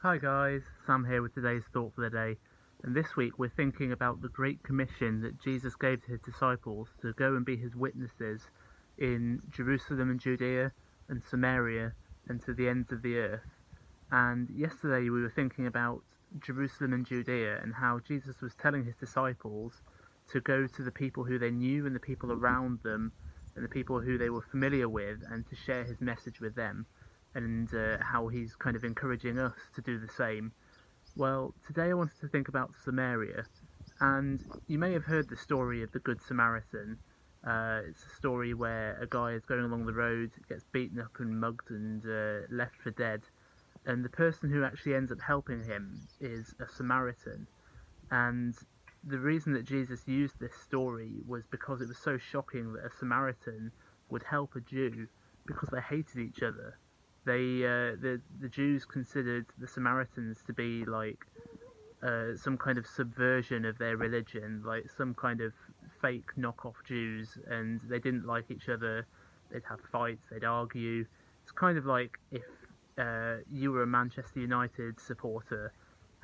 Hi guys, Sam here with today's thought for the day, and this week we're thinking about the Great Commission that Jesus gave to his disciples to go and be his witnesses in Jerusalem and Judea and Samaria and to the ends of the earth. And yesterday we were thinking about Jerusalem and Judea and how Jesus was telling his disciples to go to the people who they knew and the people around them and the people who they were familiar with and to share his message with them, and how he's kind of encouraging us to do the same. Well, today I wanted to think about Samaria, and you may have heard the story of the Good Samaritan. It's a story where a guy is going along the road, gets beaten up and mugged and left for dead, and the person who actually ends up helping him is a Samaritan. And the reason that Jesus used this story was because it was so shocking that a Samaritan would help a Jew because they hated each other. The Jews considered the Samaritans to be like some kind of subversion of their religion, like some kind of fake knockoff Jews, and they didn't like each other. They'd have fights, they'd argue. It's kind of like if you were a Manchester United supporter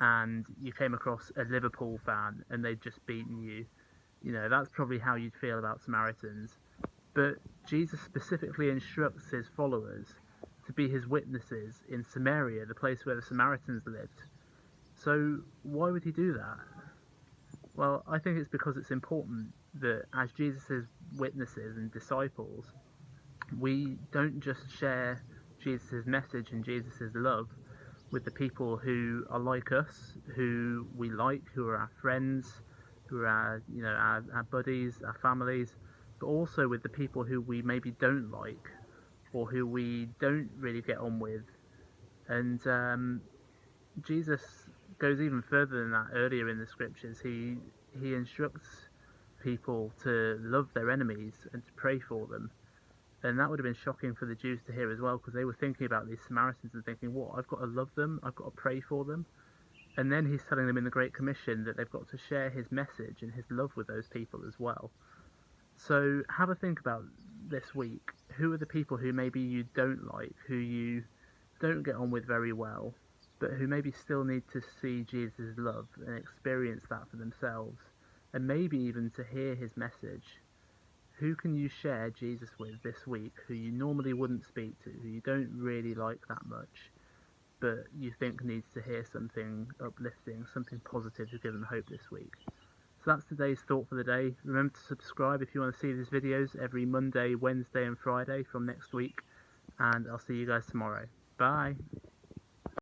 and you came across a Liverpool fan and they'd just beaten you. You know, that's probably how you'd feel about Samaritans. But Jesus specifically instructs his followers to be his witnesses in Samaria, the place where the Samaritans lived. So, why would he do that? Well, I think it's because it's important that as Jesus' witnesses and disciples, we don't just share Jesus' message and Jesus' love with the people who are like us, who we like, who are our friends, who are our buddies, our families, but also with the people who we maybe don't like or who we don't really get on with. And Jesus goes even further than that earlier in the scriptures. He instructs people to love their enemies and to pray for them. And that would have been shocking for the Jews to hear as well, because they were thinking about these Samaritans and thinking, what, I've got to love them, I've got to pray for them. And then he's telling them in the Great Commission that they've got to share his message and his love with those people as well. So have a think about this week. Who are the people who maybe you don't like, who you don't get on with very well, but who maybe still need to see Jesus' love and experience that for themselves, and maybe even to hear his message? Who can you share Jesus with this week who you normally wouldn't speak to, who you don't really like that much, but you think needs to hear something uplifting, something positive to give them hope this week? So that's today's thought for the day. Remember to subscribe if you want to see these videos every Monday, Wednesday and Friday from next week, and I'll see you guys tomorrow. Bye!